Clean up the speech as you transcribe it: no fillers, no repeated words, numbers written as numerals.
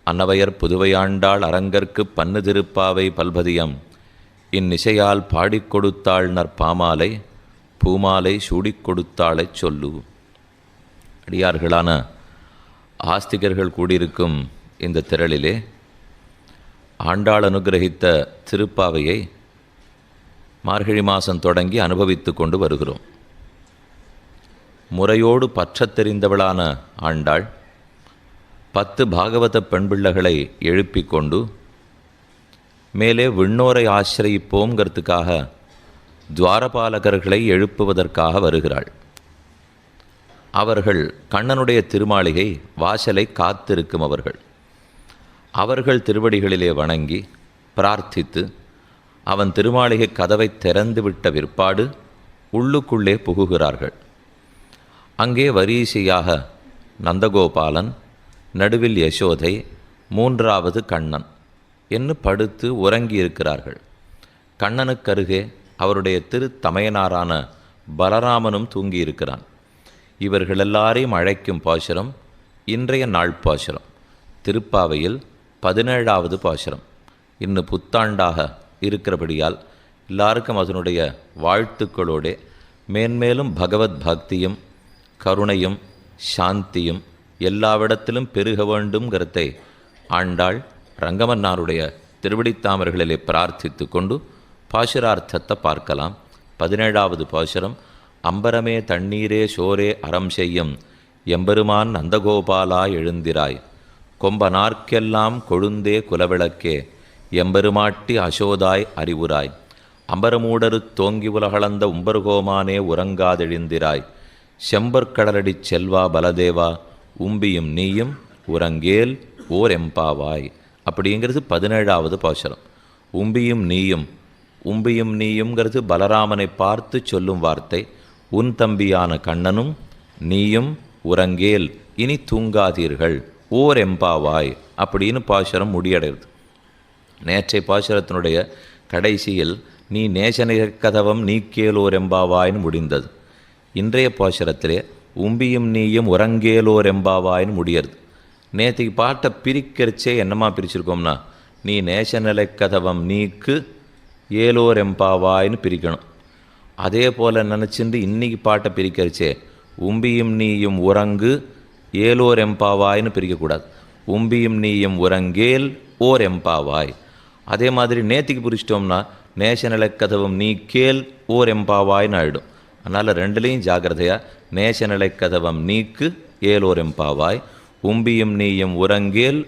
அன்னவையர் புதுவையாண்டாள் அரங்கற்குப் பன்னு திருப்பாவை பல்பதியம் இந்நிசையால் பாடிக் கொடுத்தாள் நற்பாமாலை பூமாலை சூடிக் கொடுத்தாளைச் சொல்லு. அடியார்களான ஆஸ்திகர்கள் கூடியிருக்கும் இந்த திரளிலே ஆண்டாள் அனுகிரகித்த திருப்பாவையை மார்கழி மாதம் தொடங்கி அனுபவித்து கொண்டு வருகிறோம். முறையோடு பற்றத் தெரிந்தவளான ஆண்டாள் 10 பாகவத பெண்பிள்ளைகளை எழுப்பிக் கொண்டு மேலே விண்ணோரை ஆசிரயிப்போங்கிறதுக்காக துவாரபாலகர்களை எழுப்புவதற்காக வருகிறாள். அவர்கள் கண்ணனுடைய திருமாளிகை வாசலை காத்திருக்கும் அவர்கள் திருவடிகளிலே வணங்கி பிரார்த்தித்து அவன் திருமாளிகை கதவை திறந்துவிட்ட பிற்பாடு உள்ளுக்குள்ளே புகுகிறார்கள். அங்கே வரிசையாக நந்தகோபாலன், நடுவில் யசோதை, 3வது கண்ணன் என்று படுத்து உறங்கியிருக்கிறார்கள். கண்ணனுக்கருகே அவருடைய திருத்தமையனாரான பலராமனும் தூங்கியிருக்கிறான். இவர்கள் எல்லாரையும் அழைக்கும் பாசுரம் இன்றைய நாள் பாசுரம், திருப்பாவையில் 17வது பாசுரம். இன்னும் புத்தாண்டாக இருக்கிறபடியால் எல்லாருக்கும் அதனுடைய வாழ்த்துக்களோடு மேன்மேலும் பகவத் பக்தியும் கருணையும் சாந்தியும் எல்லாவிடத்திலும் பெருக வேண்டும்ங்கிறதை ஆண்டாள் ரங்கமன்னாருடைய திருவடித்தாமர்களிலே பிரார்த்தித்து கொண்டு பாசுரார்த்தத்தை பார்க்கலாம். 17வது பாசுரம். அம்பரமே தண்ணீரே சோரே அறம் செய்யும் எம்பெருமான் நந்தகோபாலா எழுந்திராய், கொம்பனார்க்கெல்லாம் கொழுந்தே குலவிளக்கே எம்பெருமாட்டி அசோதாய் அறிவுராய், அம்பரமூடரு தோங்கி உலகளந்த உம்பர்கோமானே உறங்காதெழுந்திராய், செம்பற்கடலடிச் செல்வா பலதேவா உம்பியும் நீயும் உறங்கேல் ஓர் எம்பாவாய். அப்படிங்கிறது 17வது பாசுரம். உம்பியும் நீயும்ங்கிறது பலராமனை பார்த்து சொல்லும் வார்த்தை. உன் தம்பியான கண்ணனும் நீயும் உறங்கேல் இனி தூங்காதீர்கள் ஓர் எம்பாவாய் அப்படின்னு பாசுரம் முடியடைகிறது. நேற்றை பாசுரத்தினுடைய கடைசியில் நீ நேசனிகதவம் நீக்கேலோர் எம்பாவாயின்னு முடிந்தது. இன்றைய பாசுரத்திலே உம்பியும் நீயும் உறங்கேலோர் எம்பாவாயின்னு முடியறது. நேற்றுக்கு பாட்டை பிரிக்கிறச்சே என்னமா பிரிச்சிருக்கோம்னா, நீ நேசநிலை கதவம் நீக்கு ஏலோர் எம்பாவாயின்னு பிரிக்கணும். அதே போல் நினச்சிட்டு இன்றைக்கி பாட்டை பிரிக்கிறச்சே உம்பியும் நீயும் உறங்கு ஏலோர் எம்பாவாயின்னு பிரிக்கக்கூடாது. உம்பியும் நீயும் உறங்கேல் ஓர் எம்பாவாய். அதே மாதிரி நேற்றுக்கு பிரிச்சிட்டோம்னா நேசநிலை கதவம் நீக்கேல் ஓர் எம்பாவாய்னு ஆகிடும். அதனால் ரெண்டுலேயும் ஜாக்கிரதையாக நேசநிலை கதவம் நீக்கு ஏலோர் எம்பாவாய், உம்பியும் நீயும் உறங்கேல்